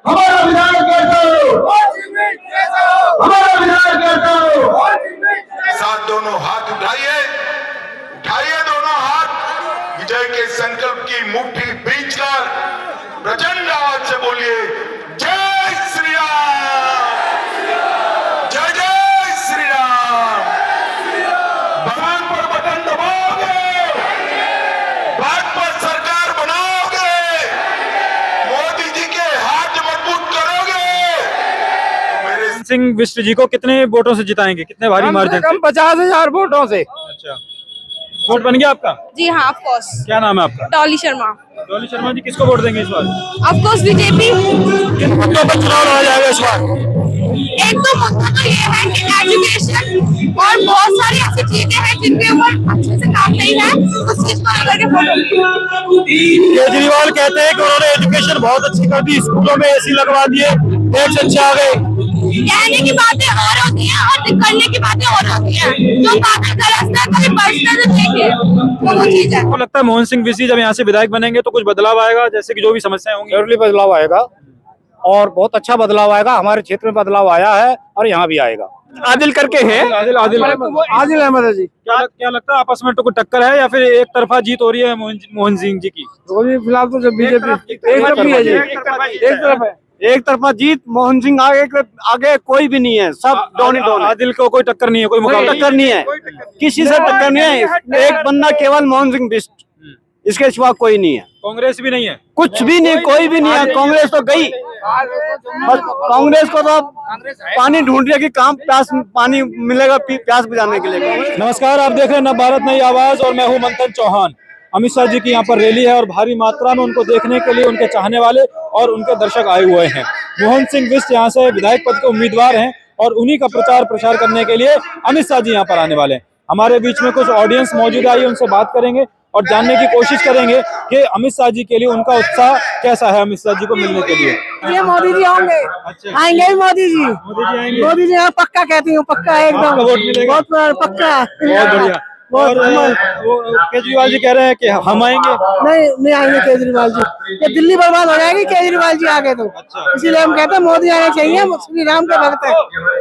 हमारा विधायक कैसा हो, हमारा विधायक कैसा हो। साथ दोनों हाथ उठाइए, उठाइए दोनों हाथ, विजय के संकल्प की मुट्ठी बींचकर प्रचंड आवाज से बोलिए, जय श्री राम, जय जय श्री राम। बटन पर बटन दबाओगे, भाजपा सरकार बनाओगे, मोदी जी के हाथ मजबूत करोगे। मेरे सिंह बिष्ट जी को कितने वोटों से जिताएंगे, कितने भारी मार्जिन? कम 50,000 वोटों से। अच्छा, वोट बन गया आपका? जी हाँ, ऑफ कोर्स। क्या नाम है आपका? डॉली शर्मा। डॉली शर्मा जी, किसको वोट देंगे इस बार? Of course BJP. किन मुद्दों पर चुनाव लड़ा जाएगा इस बार? एक तो मुद्दा तो ये है कि एजुकेशन और बहुत सारी ऐसी चीजें हैं जिनके ऊपर अच्छे से काम नहीं है, उस चीज को लेकर के वोट। केजरीवाल कहते हैं कि उन्होंने एजुकेशन बहुत अच्छी कर दी, स्कूलों में एसी लगवा दिए, टैक्स अच्छे आ गए। कहने की बातें और होती हैं और करने की बातें और होती हैं। जो बातें गलत है कभी पर्सनल देखे वो चीज है। आपको लगता है मोहन सिंह बिष्ट जब यहाँ से विधायक बनेंगे तो कुछ बदलाव आएगा, जैसे कि जो भी समस्याएं होंगी? जरूरी बदलाव आएगा और बहुत अच्छा बदलाव आएगा। हमारे क्षेत्र में बदलाव आया है और यहाँ भी आएगा। आदिल करके है, आदिल अहमद है जी। क्या लगता है आपस में तो कोई टक्कर है या फिर एक तरफा जीत हो रही है मोहन सिंह जी की? फिलहाल तो जो बीजेपी एक तरफ है, एक तरफा जीत। मोहन सिंह आगे कोई भी नहीं है, सब डोनी डोन। आदिल को कोई टक्कर नहीं है, कोई मुकाबला टक्कर नहीं है, किसी से टक्कर नहीं है। एक बंदा केवल मोहन सिंह बिष्ट, इसके सिवा कोई नहीं है। कांग्रेस भी नहीं है, कुछ भी नहीं, कोई भी नहीं है। कांग्रेस तो गई, बस कांग्रेस को तो पानी ढूंढ रही है कि प्यास पानी मिलेगा प्यास बुझाने के लिए। नमस्कार, आप देख रहे हैं नव भारत नई आवाज और मैं हूं मंथन चौहान। अमित शाह जी की यहाँ पर रैली है और भारी मात्रा में उनको देखने के लिए उनके चाहने वाले और उनके दर्शक आए हुए हैं। मोहन सिंह बिष्ट यहाँ से विधायक पद के उम्मीदवार हैं और उन्हीं का प्रचार प्रसार करने के लिए अमित शाह जी यहाँ पर आने वाले हैं। हमारे बीच में कुछ ऑडियंस मौजूद है, उनसे बात करेंगे और जानने की कोशिश करेंगे कि अमित शाह जी के लिए उनका उत्साह कैसा है अमित शाह जी को मिलने के लिए। ये मोदी जी होंगे। अच्छा, आएंगे मोदी जी। आएंगे। मोदी जी हाँ, पक्का कहती हूँ, पक्का एकदम वोट मिलेगा? बहुत पक्का। बहुत बढ़िया। और वो केजरीवाल जी कह रहे हैं कि हम आएंगे। नहीं आएंगे केजरीवाल जी, ये दिल्ली बर्बाद हो जाएगी केजरीवाल जी आगे तो। अच्छा। इसीलिए हम कहते हैं मोदी आने चाहिए, श्री राम के भक्त है।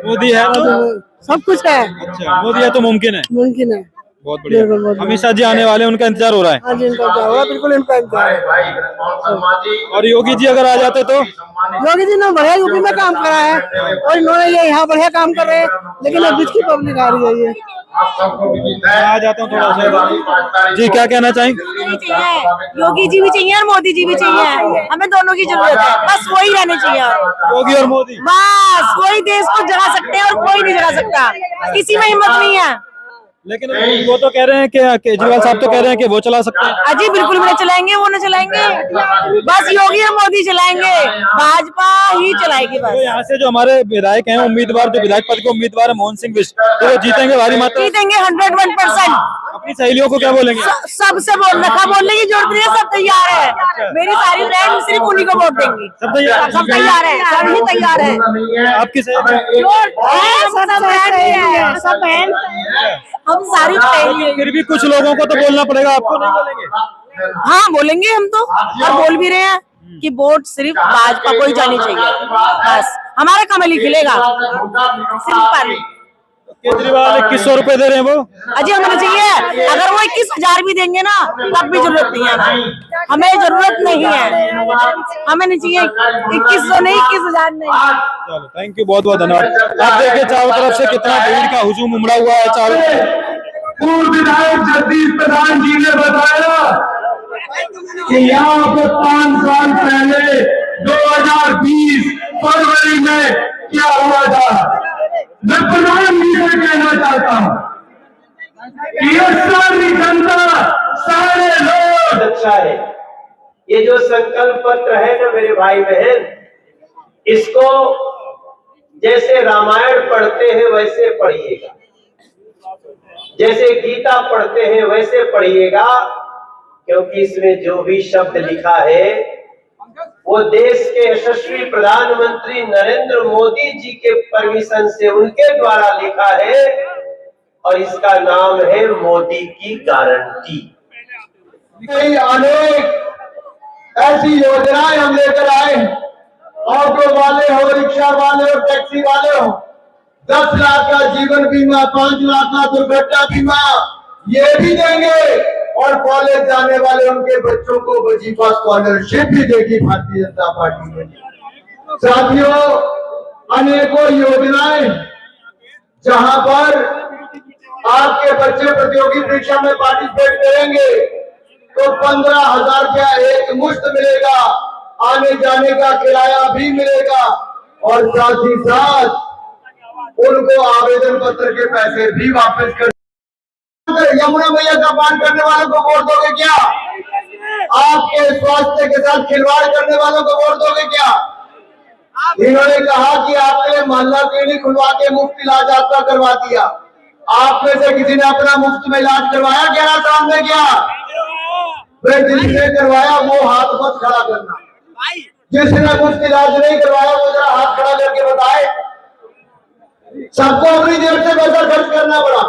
मोदी है तो सब कुछ है। अच्छा, मोदी है तो मुमकिन है। मुमकिन है। बहुत बढ़िया। अमित शाह जी आने वाले, उनका इंतजार हो रहा है। हाँ जी, इनका इंतजार हो रहा है, बिल्कुल इनका इंतजार है। और योगी जी अगर आ जाते तो? योगी जी ने बढ़िया यूपी में काम करा है और इन्होंने ये यहाँ बढ़िया काम कर रहे हैं, लेकिन अब बीच की पब्लिक आ रही है। ये आ जाता हूँ थोड़ा सा जी, क्या कहना चाहेंगे? योगी जी भी चाहिए और मोदी जी भी चाहिए, हमें दोनों की जरूरत है, बस वही रहने चाहिए। योगी और मोदी, बस वही देश को जगा सकते हैं और कोई नहीं जगा सकता, किसी में हिम्मत नहीं है। लेकिन वो तो कह रहे हैं कि केजरीवाल साहब तो कह रहे हैं कि वो चला सकते हैं। अजी बिल्कुल भी नहीं चलाएंगे, वो नहीं चलाएंगे, बस योगी और मोदी चलाएंगे, भाजपा ही चलाएगी बस। तो यहाँ से जो हमारे विधायक हैं उम्मीदवार, जो विधायक पद के उम्मीदवार है मोहन सिंह बिष्ट, तो वो जीतेंगे भारी मात्रा? जीतेंगे 101%। अपनी सहेलियों को क्या बोलेंगे? सबसे बोलने की जरूरत नहीं है, सब तैयार है। मेरी सारी फ्रेंड सिर्फ उन्हीं को वोट देंगी। सब तैयार? सब तैयार है, सब ही तैयार है। आपकी सब बहन, हम सारी सहेली। फिर भी कुछ लोगों को तो बोलना पड़ेगा, आपको नहीं बोलेंगे? हाँ बोलेंगे हम तो, और बोल भी रहे हैं कि वोट सिर्फ भाजपा को ही जानी चाहिए, बस हमारा कमल ही खिलेगा, सिंपल। केजरीवाल 2100 रुपए दे रहे हैं, वो अजी हमें चाहिए। अगर वो 21,000 भी देंगे ना तब भी जरूरत नहीं है, हमें जरूरत नहीं है, हमें नहीं चाहिए 2100 नहीं, 21,000 नहीं। चलो, थैंक यू, बहुत बहुत धन्यवाद। आप देखिए चारों तरफ से कितना भीड़ का हुजूम उमड़ा हुआ है चारों तरफ। पूर्व विधायक जगदीश प्रधान जी ने बताया कि यहाँ पे 5 साल पहले 2020 फरवरी में क्या हुआ था। मैं प्रधानमंत्री से कहना चाहता हूँ कि ये सारी जनता, सारे लोग, अच्छा है ये जो संकल्प पत्र है ना मेरे भाई बहन, इसको जैसे रामायण पढ़ते हैं वैसे पढ़िएगा, जैसे गीता पढ़ते हैं वैसे पढ़िएगा, क्योंकि इसमें जो भी शब्द लिखा है वो देश के यशस्वी प्रधानमंत्री नरेंद्र मोदी जी के परमिशन से उनके द्वारा लिखा है और इसका नाम है मोदी की गारंटी। अनेक ऐसी योजनाएं हम लेकर आए ऑटो वाले हो, रिक्शा वाले हो, टैक्सी वाले हो, 10 लाख का जीवन बीमा, 5 लाख का दुर्घटना बीमा ये भी देंगे और कॉलेज जाने वाले उनके बच्चों को वजीफा स्कॉलरशिप भी देगी भारतीय जनता पार्टी ने। साथियों, अनेकों योजनाएं जहां पर आपके बच्चे प्रतियोगी परीक्षा में पार्टिसिपेट करेंगे तो 15,000 रुपया एक मुश्त मिलेगा, आने जाने का किराया भी मिलेगा और साथ ही साथ उनको आवेदन पत्र के पैसे भी वापस कर। यमुना मैया का पान करने वालों को वोट दोगे क्या? आपके स्वास्थ्य के साथ खिलवाड़ करने वालों को वोट दोगे क्या? इन्होंने कहा कि आपके लिए मोहल्ला क्लिनिक खुलवा के मुफ्त इलाज आपका करवा दिया। आप में से किसी ने अपना मुफ्त में इलाज करवाया 11 साल में क्या? वे जिसने करवाया वो हाथ मत खड़ा करना, जिसने मुफ्त इलाज नहीं करवाया वो जरा हाथ खड़ा करके बताए। सबको अपनी जेब से पैसा खर्च करना पड़ा,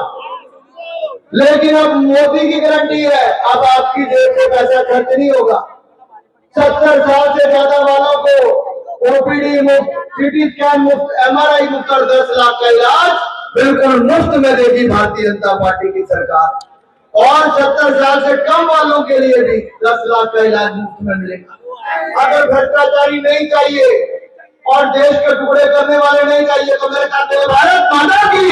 लेकिन अब मोदी की गारंटी है अब आपकी जेब से पैसा खर्च नहीं होगा। 70 साल से ज्यादा वालों को ओपीडी मुफ्त, सीटी स्कैन मुफ्त, MRI मुफ्त और 10 लाख का इलाज बिल्कुल मुफ्त में देगी भारतीय जनता पार्टी की सरकार। और 70 साल से कम वालों के लिए भी 10 लाख का इलाज मुफ्त में मिलेगा। अगर भ्रष्टाचारी नहीं चाहिए और देश के टुकड़े करने वाले नहीं चाहिए तो मेरे साथ भारत माता की,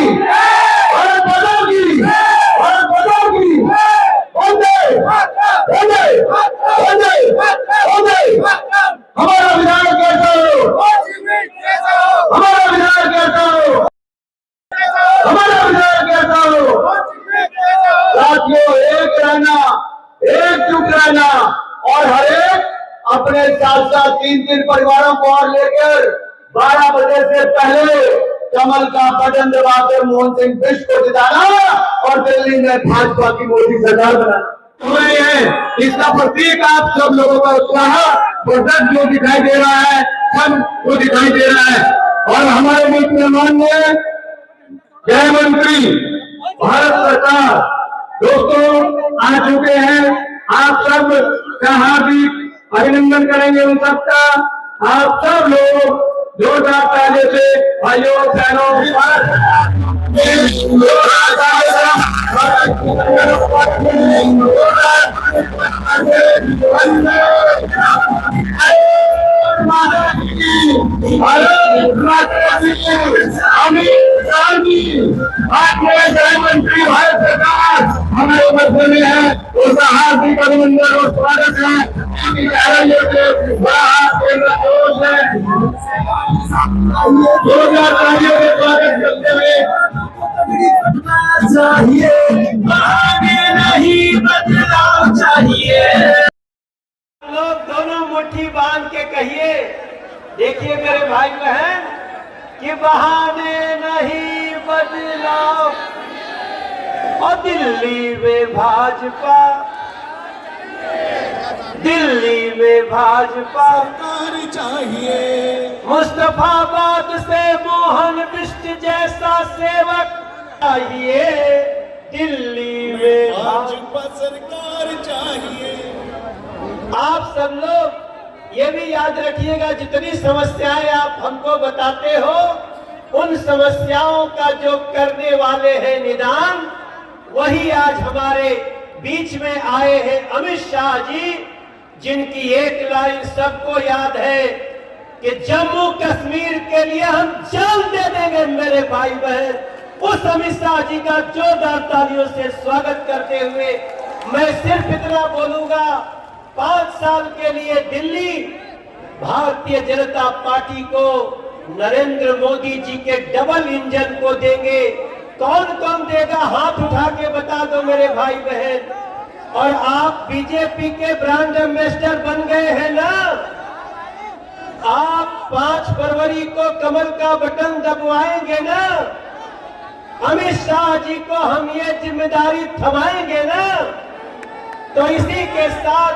भारत माता की, भारत माता की, वंदे वंदे वंदे वंदे। हमारा विधायक कैसा हो, हमारा विधायक कैसा हो, हमारा विधायक कैसा हो। साथियों, एक रहना, एकजुट रहना और हर एक अपने साथ साथ 3-3 परिवारों को और लेकर 12 बजे से पहले कमल का बटन दबाकर मोहन सिंह बिष्ट को जिताना और दिल्ली में भाजपा की मोदी सरकार बनाना। इसका प्रतीक आप सब लोगों का उत्साह प्रोडक्ट जो दिखाई दे रहा है, सब वो दिखाई दे रहा है। और हमारे मुल्क में माननीय गृह मंत्री भारत सरकार दोस्तों आ चुके हैं। आप सब का हार्दिक अभिनंदन करेंगे उन सबका। आप सब लोग जोरदार ताली से भाइयों बहनों अमित शाह जी, आपके गृह मंत्री भारत सरकार हमारे मध्य में है, उसका हार्दिक अभिनंदन और स्वागत है। जोरदार तालियों से स्वागत करते हुए चाहिए, आगे नहीं बदलाव चाहिए। लोग दोनों मुट्ठी बांध के कहिए, देखिए मेरे भाई बहन, कि बहाने नहीं बदलाव। और दिल्ली में भाजपा, दिल्ली में भाजपा चाहिए, मुस्तफाबाद से मोहन बिष्ट जैसा सेवक चाहिए, दिल्ली में भाजपा सरकार चाहिए। आप सब लोग ये भी याद रखिएगा, जितनी समस्याएं आप हमको बताते हो उन समस्याओं का जो करने वाले हैं निदान, वही आज हमारे बीच में आए हैं अमित शाह जी, जिनकी एक लाइन सबको याद है कि जम्मू कश्मीर के लिए हम जान दे देंगे। मेरे भाई बहन, उस अमित शाह जी का जोरदार तालियों से स्वागत करते हुए मैं सिर्फ इतना बोलूंगा, 5 साल के लिए दिल्ली भारतीय जनता पार्टी को नरेंद्र मोदी जी के डबल इंजन को देंगे। कौन कौन देगा, हाथ उठा के बता दो मेरे भाई बहन। और आप बीजेपी के ब्रांड एम्बेसडर बन गए हैं ना। आप 5 फरवरी को कमल का बटन दबवाएंगे ना। अमित शाह जी को हम ये जिम्मेदारी थमाएंगे ना। तो इसी के साथ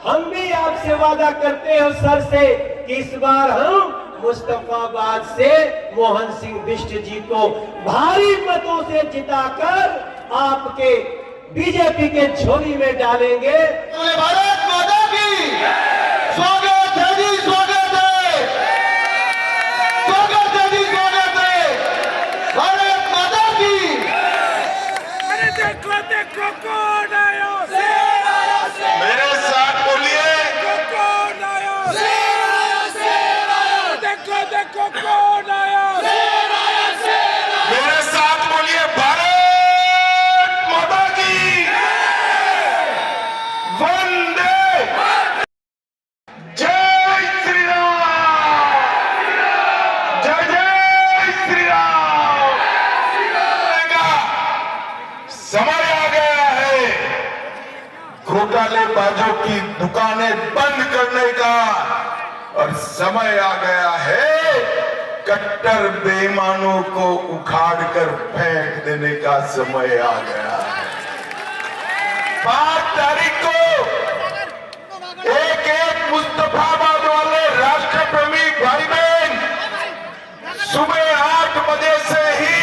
हम भी आपसे वादा करते हैं सर से कि इस बार हम मुस्तफाबाद से मोहन सिंह बिष्ट जी को भारी मतों से जिताकर आपके बीजेपी के झोली में डालेंगे। भारत माता की स्वागत है जी, स्वागत है। देखो कौन आया, मेरे साथ बोलिए, कौन आया, देखो देखो कौन आया, मेरे साथ बोलिए, भारत माता की वंदे, जय श्री राम, जय जय श्री राम। समय आ गया है घोटालेबाजों की दुकानें बंद करने का, और समय आ गया है कट्टर बेईमानों को उखाड़ कर फेंक देने का समय आ गया है। 5 तारीख को एक एक मुस्तफाबाद वाले राष्ट्रप्रेमी भाई बहन सुबह 8 बजे से ही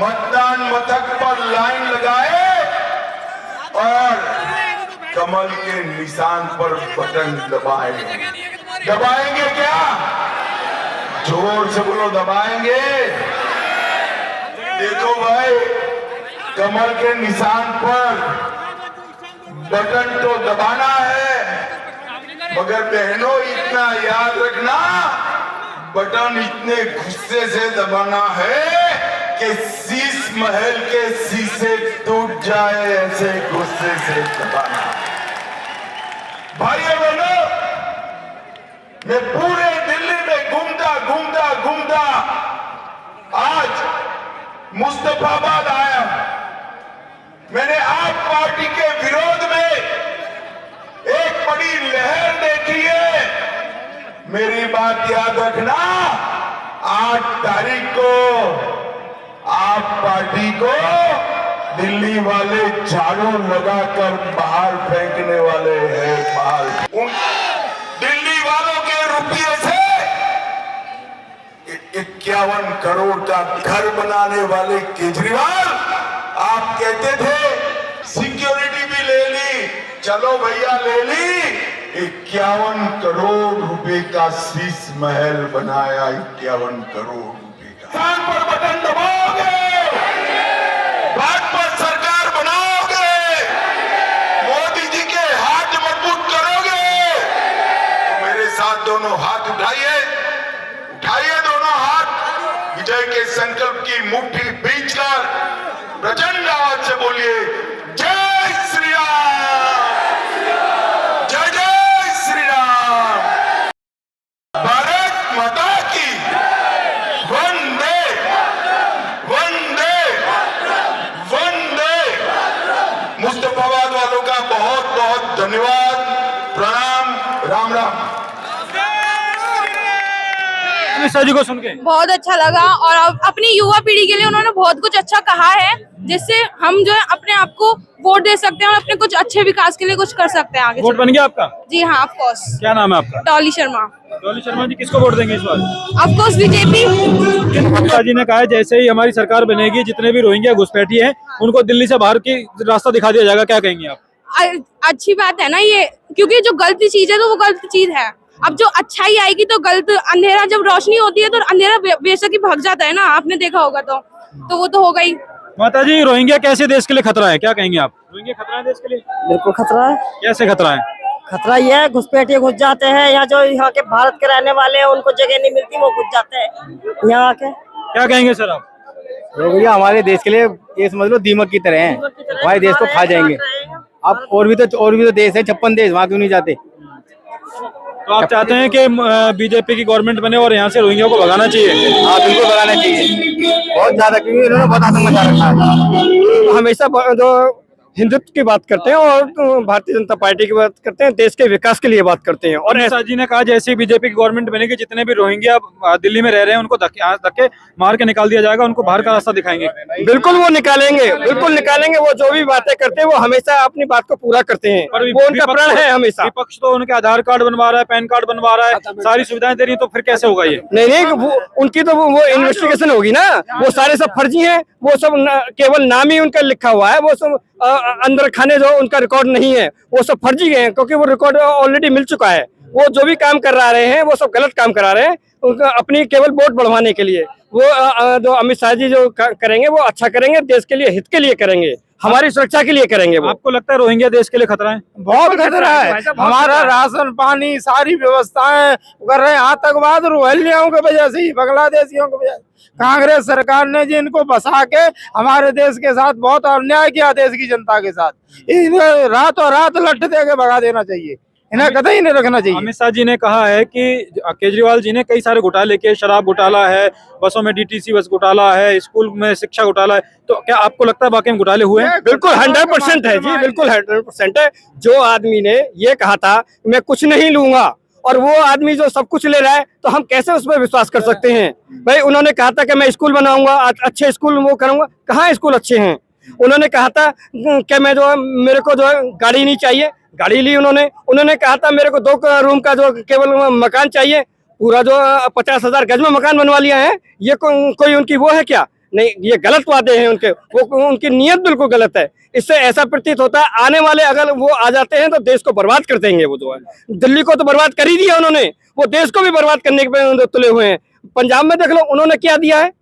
मतदान मथक पर लाइन लगाए और कमल के निशान पर बटन दबाएंगे। दबाएंगे क्या? जोर से बोलो, दबाएंगे। देखो भाई, कमल के निशान पर बटन तो दबाना है, मगर बहनों इतना याद रखना, बटन इतने गुस्से से दबाना है कि शीश महल के शीशे टूट जाए, ऐसे गुस्से से दबाना। भाइयों बहनों, मैं पूरे दिल्ली में घूमता आज मुस्तफाबाद आया। मैंने आप पार्टी के विरोध में एक बड़ी लहर देखी है। मेरी बात याद रखना, 8 तारीख को आप पार्टी को दिल्ली वाले झाड़ू लगाकर बाहर फेंकने वाले हैं। बाहर दिल्ली वालों के रुपये से 51 करोड़ का घर बनाने वाले केजरीवाल, आप कहते थे सिक्योरिटी भी ले ली, चलो भैया ले ली, 51 करोड़ रुपए का शीश महल बनाया। 51 करोड़ रुपए का कान पर बटन दबाओगे, भाजपा सरकार बनाओगे, मोदी जी के हाथ मजबूत करोगे, तो मेरे साथ दोनों हाथ उठाइए, उठाइए दोनों हाथ, विजय के संकल्प की मुट्ठी बींचकर प्रचंड आवाज से बोलिए, जय श्री राम, जय जय श्री राम, भारत माता की वंदे वंदे वंदे। मुस्तफाबाद वालों का बहुत बहुत धन्यवाद, प्रणाम, राम राम। अमित शाह जी को सुन के बहुत अच्छा लगा, और अपनी युवा पीढ़ी के लिए उन्होंने बहुत कुछ अच्छा कहा है, जिससे हम जो है अपने आप को वोट दे सकते हैं और अपने कुछ अच्छे विकास के लिए कुछ कर सकते हैं आगे। वोट बन गया आपका? जी हाँ, ऑफ कोर्स। क्या नाम है आपका? डॉली शर्मा। डॉली शर्मा जी, किसको वोट देंगे इस बार? Of course BJP. Amit Shah ji ने कहा है जैसे ही हमारी सरकार बनेगी, जितने भी रोहिंग्या घुसपैठी हैं उनको दिल्ली से बाहर की रास्ता दिखा दिया जाएगा। क्या कहेंगे आप? अच्छी बात है ना ये, क्योंकि जो गलत चीज है तो वो गलत चीज है। अब जो अच्छाई आएगी तो गलत, अंधेरा जब रोशनी होती है तो अंधेरा बेशक ही भाग जाता है ना, आपने देखा होगा तो वो तो होगा ही। माता जी, रोहिंग्या कैसे देश के लिए खतरा है? क्या कहेंगे आप? रोहिंग्या खतरा है देश के लिए? बिल्कुल खतरा है। कैसे खतरा है? खतरा ये है, घुसपैठिए घुस जाते हैं यहाँ, जो यहाँ के भारत के रहने वाले हैं उनको जगह नहीं मिलती, वो घुस जाते हैं यहाँ आके। क्या कहेंगे सर आप? रोहिंग्या हमारे देश के लिए ये समझ लो दीमक की तरह हैं, हमारे देश को खा जाएंगे। आप और भी तो देश है, 56 देश, वहाँ क्यों नहीं जाते? तो आप चाहते हैं कि बीजेपी की गवर्नमेंट बने और यहाँ से रोहिंग्या को भगाना चाहिए? हाँ, बिल्कुल भगाना चाहिए, बहुत ज्यादा, क्योंकि इन्होंने बहुत आतंक मचा रखा है। हमेशा जो हिंदुत्व की बात करते हैं और भारतीय जनता पार्टी की बात करते हैं, देश के विकास के लिए बात करते हैं। और ऐसा जी ने कहा जैसे ही बीजेपी की गवर्नमेंट बनेगी, जितने भी रोहिंग्या दिल्ली में रह रहे हैं उनको धक्के मार के निकाल दिया जाएगा, उनको बाहर का रास्ता दिखाएंगे। बिल्कुल वो निकालेंगे, बिल्कुल निकालेंगे। वो जो भी बातें करते हैं वो हमेशा अपनी बात को पूरा करते हैं, वो उनका प्रण है हमेशा। विपक्ष तो उनके आधार कार्ड बनवा रहा है, पैन कार्ड बनवा रहा है, सारी सुविधाएं दे रही है, तो फिर कैसे होगा ये? नहीं, उनकी तो वो इन्वेस्टिगेशन होगी ना, वो सारे सब फर्जी हैं, वो सब केवल नाम ही उनका लिखा हुआ है, वो सब अंदर खाने जो उनका रिकॉर्ड नहीं है, वो सब फर्जी हैं, क्योंकि वो रिकॉर्ड ऑलरेडी मिल चुका है। वो जो भी काम करा रहे हैं वो सब गलत काम करा रहे हैं, उनका अपनी केवल वोट बढ़वाने के लिए। वो जो अमित शाह जी जो करेंगे वो अच्छा करेंगे, देश के लिए, हित के लिए करेंगे, हमारी सुरक्षा के लिए करेंगे। वो आपको लगता है रोहिंग्या देश के लिए खतरा है? बहुत खतरा है। हमारा राशन पानी सारी व्यवस्थाएं कर रहे हैं। आतंकवाद रोहिंग्याओं की वजह से ही, बांग्लादेशियों की वजह। कांग्रेस सरकार ने जिनको बसा के हमारे देश के साथ बहुत अन्याय किया, देश की जनता के साथ, इन्हें रातों रात लठ दे के भगा देना चाहिए, इन्हें कतई नहीं रखना चाहिए। अमित शाह जी ने कहा है कि केजरीवाल जी ने कई सारे घोटाले किए, शराब घोटाला है, बसों में डीटीसी बस घोटाला है, स्कूल में शिक्षा घोटाला है, तो क्या आपको लगता है वाकई में घोटाले हुए हैं? बिल्कुल 100% है जी, बिल्कुल 100% है। जो आदमी ने ये कहा था मैं कुछ नहीं लूंगा और वो आदमी जो सब कुछ ले रहा है, तो हम कैसे उस पर विश्वास कर सकते हैं? भाई उन्होंने कहा था कि मैं स्कूल बनाऊंगा, अच्छे स्कूल वो करूंगा, कहाँ स्कूल अच्छे हैं? उन्होंने कहा था कि मैं जो मेरे को जो गाड़ी नहीं चाहिए, गाड़ी ली उन्होंने कहा था मेरे को 2 रूम का जो केवल मकान चाहिए, पूरा जो 50,000 गज में मकान बनवा लिया है। ये कोई उनकी वो है क्या? नहीं, ये गलत वादे हैं उनके, वो उनकी नीयत बिल्कुल गलत है। इससे ऐसा प्रतीत होता है आने वाले अगर वो आ जाते हैं तो देश को बर्बाद कर देंगे। वो जो है दिल्ली को तो बर्बाद कर ही दिया उन्होंने, वो देश को भी बर्बाद करने के तुले हुए हैं। पंजाब में देख लो उन्होंने क्या दिया है,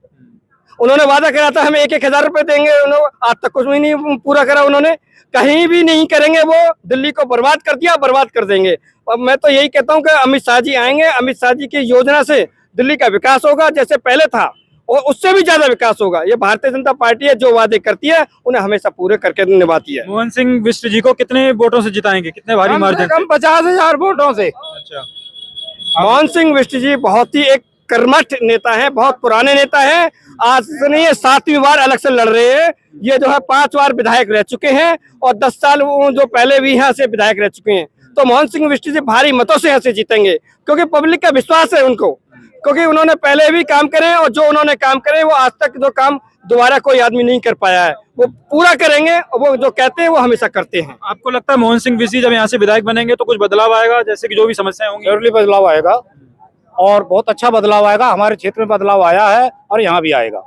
उन्होंने वादा करा था हमें 1,000 रुपए देंगे, आज तक कुछ भी नहीं पूरा करा उन्होंने, कहीं भी नहीं करेंगे। वो दिल्ली को बर्बाद कर दिया, बर्बाद कर देंगे। अब मैं तो यही कहता हूँ कि अमित शाह जी आएंगे, अमित शाह जी की योजना से दिल्ली का विकास होगा जैसे पहले था, और उससे भी ज्यादा विकास होगा। ये भारतीय जनता पार्टी है, जो वादे करती है उन्हें हमेशा पूरे करके निभाती है। मोहन सिंह बिष्ट जी को कितने वोटों से जिताएंगे, कितने भारी मार्जिन? कम 50,000 वोटों से। अच्छा, मोहन सिंह बिष्ट जी बहुत ही एक कर्मठ नेता है, बहुत पुराने नेता है। आज से नहीं, 7वीं बार इलेक्शन लड़ रहे हैं। ये जो है 5 बार विधायक रह चुके हैं और 10 साल वो जो पहले भी यहाँ से विधायक रह चुके हैं। तो मोहन सिंह बिष्ट जी भारी मतों से यहाँ से जीतेंगे, क्योंकि पब्लिक का विश्वास है उनको, क्योंकि उन्होंने पहले भी काम करे और जो उन्होंने काम करे वो आज तक जो काम दोबारा कोई आदमी नहीं कर पाया है, वो पूरा करेंगे और वो जो कहते हैं वो हमेशा करते हैं। आपको लगता है मोहन सिंह बिष्ट जी जब यहाँ से विधायक बनेंगे तो कुछ बदलाव आएगा, जैसे कि जो भी समस्याएं होंगी? जरूरी बदलाव आएगा और बहुत अच्छा बदलाव आएगा। हमारे क्षेत्र में बदलाव आया है और यहाँ भी आएगा।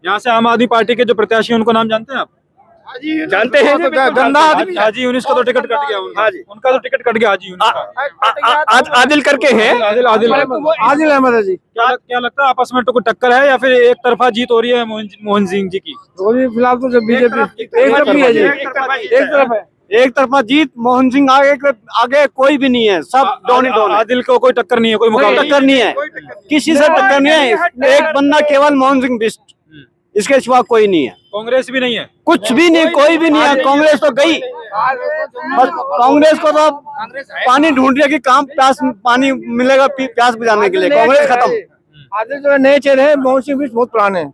यहाँ से आम आदमी पार्टी के जो प्रत्याशी हैं उनको नाम जानते हैं आप? जानते हैं गंदा आदमी हाजी यूनिस का तो टिकट कट गया, उनका तो टिकट कट गया हाजी यूनिस का। आदिल करके हैं, आदिल अहमद है जी। क्या लगता है आपस में तो कोई टक्कर है या फिर एक तरफा जीत हो रही है मोहन सिंह जी की? फिलहाल तो जब बीजेपी एक तरफ है जी, एक तरफ है, एक तरफा जीत। मोहन सिंह आगे कोई भी नहीं है, सब डॉन ही डॉन। आदिल को कोई टक्कर नहीं है, कोई मुकाबला टक्कर नहीं है, किसी से टक्कर नहीं है। एक बंदा केवल मोहन सिंह बिष्ट, इसके सिवा कोई नहीं है। कांग्रेस भी नहीं है, कुछ भी नहीं, कोई भी नहीं है। कांग्रेस तो गई, बस कांग्रेस को तो पानी ढूंढ रही है कि कहाँ प्यास पानी मिलेगा प्यास बुझाने के लिए। कांग्रेस खत्म। आगे जो नए चेहरे हैं, मोहन सिंह बिष्ट बहुत पुराने हैं।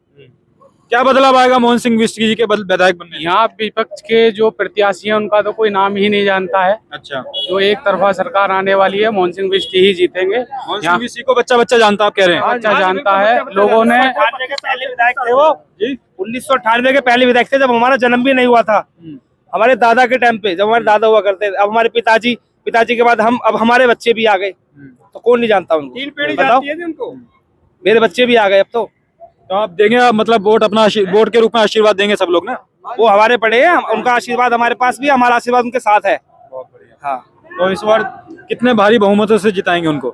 क्या बदलाव आएगा मोहन सिंह बिष्ट जी के विधायक बनने? यहाँ विपक्ष के जो प्रत्याशी हैं उनका तो कोई नाम ही नहीं जानता है। अच्छा, जो एक तरफा सरकार आने वाली है, मोहन सिंह बिष्ट ही जीतेंगे। मोहन सिंह बिष्ट को बच्चा जानता, आप कह रहे हैं? अच्छा जानता है लोगों ने। पहले विधायक थे वो जी, 1998 के पहले विधायक थे, जब हमारा जन्म भी नहीं हुआ था। हमारे दादा के टाइम पे, जब हमारे दादा हुआ करते थे। अब हमारे पिताजी के बाद हम, अब हमारे बच्चे भी आ गए, तो कौन नहीं जानता उनको? 3 पीढ़ी जानती है उनको। मेरे बच्चे भी आ गए अब तो आप देंगे मतलब वोट अपना वोट के रूप में आशीर्वाद देंगे सब लोग ना? वो हमारे पड़े हैं, उनका आशीर्वाद हमारे पास भी, हमारा आशीर्वाद उनके साथ है। बहुत बढ़िया। हाँ, तो इस बार कितने भारी बहुमतों से जिताएंगे उनको?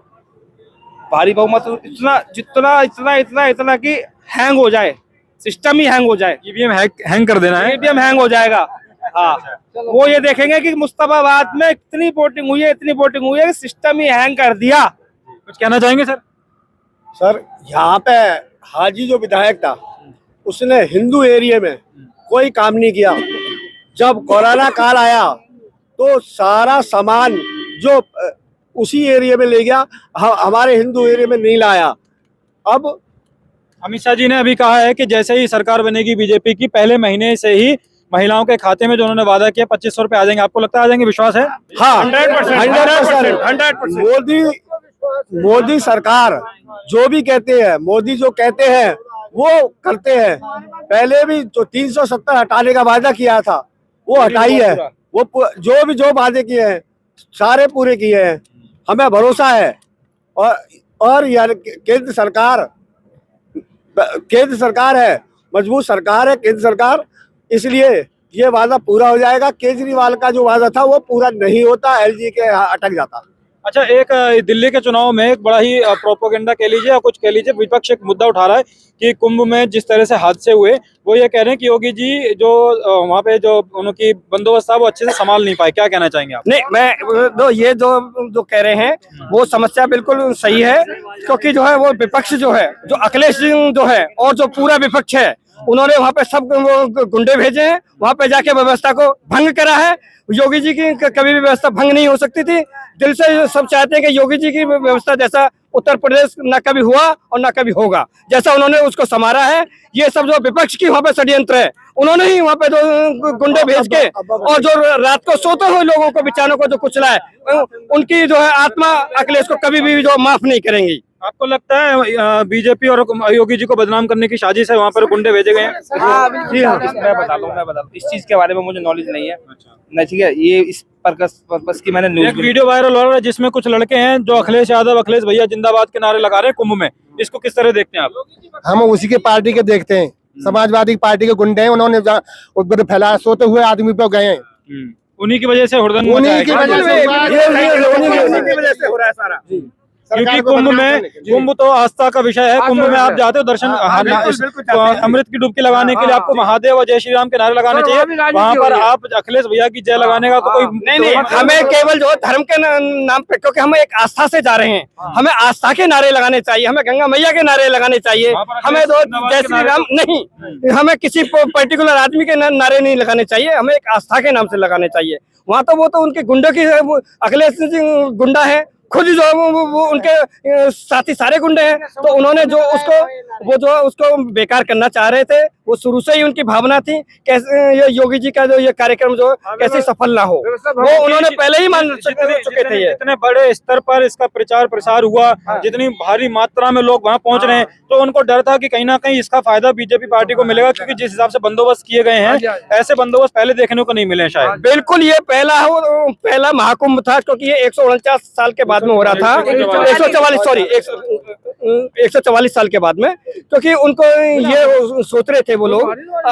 भारी बहुमत इतना कि हैंग हो जाए, सिस्टम ही हैंग हो जाए। ईवीएम हैंग कर देना है, ईवीएम हैंग हो जाएगा। हाँ, वो ये देखेंगे कि मुस्तफाबाद में इतनी वोटिंग हुई है कि सिस्टम ही हैंग कर दिया। कुछ कहना चाहेंगे सर? सर, यहाँ पे हाजी जो विधायक था उसने हिंदू एरिया में कोई काम नहीं किया। जब कोरोना काल आया तो सारा सामान जो उसी एरिया में ले गया, हमारे हिंदू एरिया में नहीं लाया। अब अमित शाह जी ने अभी कहा है कि जैसे ही सरकार बनेगी बीजेपी की, पहले महीने से ही महिलाओं के खाते में जो उन्होंने वादा किया 2500 रुपए आ जाएंगे। आपको लगता है आ जाएंगे? विश्वास है? हाँ, 100%। मोदी सरकार जो भी कहते हैं, मोदी जो कहते हैं वो करते हैं। पहले भी जो 370 हटाने का वादा किया था वो हटाई है। वो जो वादे किए हैं सारे पूरे किए हैं, हमें भरोसा है। और यार केंद्र सरकार है, मजबूत सरकार है केंद्र सरकार, इसलिए ये वादा पूरा हो जाएगा। केजरीवाल का जो वादा था वो पूरा नहीं होता, एलजी के अटक जाता। अच्छा, एक दिल्ली के चुनाव में एक बड़ा ही प्रोपोगेंडा कह लीजिए या कुछ कह लीजिए, विपक्ष एक मुद्दा उठा रहा है कि कुंभ में जिस तरह से हादसे हुए, वो ये कह रहे हैं कि योगी जी जो वहाँ पे जो उनकी बंदोबस्त था वो अच्छे से संभाल नहीं पाए। क्या कहना चाहेंगे आप? नहीं, मैं ये जो कह रहे हैं वो समस्या बिल्कुल सही है, क्योंकि जो है वो विपक्ष जो है, जो अखिलेश जो है और जो पूरा विपक्ष है, उन्होंने वहाँ पे सब वो गुंडे भेजे हैं, वहाँ पे जाके व्यवस्था को भंग करा है। योगी जी की कभी भी व्यवस्था भंग नहीं हो सकती थी। दिल से सब चाहते हैं कि योगी जी की व्यवस्था जैसा उत्तर प्रदेश न कभी हुआ और न कभी होगा, जैसा उन्होंने उसको संवारा है। ये सब जो विपक्ष की वहाँ पे षड्यंत्र है, उन्होंने ही वहाँ पे जो गुंडे भेज के और जो रात को सोते हुए लोगों को बेचारों को जो कुचला है, उनकी जो है आत्मा अखिलेश को कभी भी जो माफ नहीं करेंगी। आपको लगता है बीजेपी और योगी जी को बदनाम करने की साजिश है, वहाँ पर गुंडे भेजे गए हैं? जी हाँ, मैं बता दूँ इस चीज के बारे में मुझे नॉलेज नहीं है। नहीं, ठीक है, ये इस पर्पस की मैंने न्यूज़, एक वीडियो वायरल हो रहा है जिसमें कुछ लड़के हैं जो अखिलेश यादव, अखिलेश भैया जिंदाबाद के नारे लगा रहे हैं कुंभ में। इसको किस तरह देखते हैं आप? हम उसी के पार्टी के देखते हैं, समाजवादी पार्टी के गुंडे हैं, उन्होंने उधर फैलाया, सोते हुए आदमी पे गए हैं। उन्हीं की वजह से हुड़दंग मचा है। उन्हीं की वजह से हो रहा है सारा। क्योंकि कुंभ तो आस्था का विषय है। कुंभ में आप जाते हो दर्शन, अमृत की डुबकी लगाने के लिए आपको महादेव और जय श्री राम के नारे लगाने चाहिए। वहाँ पर आप अखिलेश भैया की जय लगाने का तो कोई नहीं, हमें केवल जो धर्म के नाम पे, क्योंकि हम एक आस्था से जा रहे हैं, हमें आस्था के नारे लगाने चाहिए, हमें गंगा मैया के नारे लगाने चाहिए, हमें तो जय श्री राम नहीं, हमें किसी पर्टिकुलर आदमी के नारे नहीं लगाने चाहिए, हमें एक आस्था के नाम से लगाने चाहिए। वहाँ तो वो तो उनके गुंडों की, अखिलेश गुंडा है खुद, जो वो उनके साथी सारे गुंडे हैं, तो उन्होंने जो उसको बेकार करना चाह रहे थे, वो शुरू से ही उनकी भावना थी कैसे ये योगी जी का जो ये कार्यक्रम जो कैसे सफल ना हो, वो उन्होंने पहले ही मान चुके थे। जितने बड़े स्तर पर इसका प्रचार प्रसार हुआ, जितनी भारी मात्रा में लोग वहाँ पहुंच रहे हैं, तो उनको डर था कि कहीं ना कहीं इसका फायदा बीजेपी पार्टी को मिलेगा, क्योंकि जिस हिसाब से बंदोबस्त किए गए हैं, ऐसे बंदोबस्त पहले देखने को नहीं मिले शायद। बिल्कुल, ये पहला महाकुंभ था, क्योंकि ये 149 साल के बाद में हो रहा था, 144 साल के बाद में, क्योंकि उनको ये सोच रहे थे वो लोग,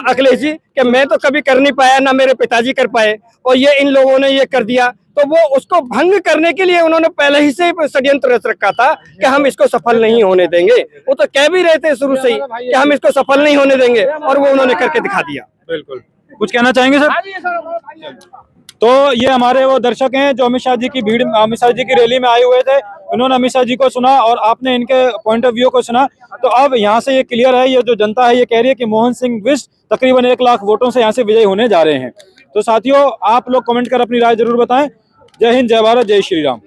अखिलेश जी, कि मैं तो कभी कर नहीं पाया, ना मेरे पिताजी कर पाए, और ये इन लोगों ने ये कर दिया, तो वो उसको भंग करने के लिए उन्होंने पहले ही से षड्यंत्र रच रखा था कि हम इसको सफल नहीं होने देंगे। वो तो कह भी रहे थे शुरू से ही कि हम इसको सफल नहीं होने देंगे, और वो उन्होंने करके दिखा दिया। बिल्कुल, कुछ कहना चाहेंगे सर? तो ये हमारे वो दर्शक हैं जो अमित शाह जी की भीड़, अमित शाह जी की रैली में आए हुए थे, उन्होंने अमित शाह जी को सुना और आपने इनके पॉइंट ऑफ व्यू को सुना। तो अब यहाँ से ये क्लियर है, ये जो जनता है ये कह रही है कि मोहन सिंह बिष्ट तकरीबन 1 लाख वोटों से यहाँ से विजयी होने जा रहे हैं। तो साथियों, आप लोग कमेंट कर अपनी राय जरूर बताएं। जय हिंद, जय भारत, जय श्री राम।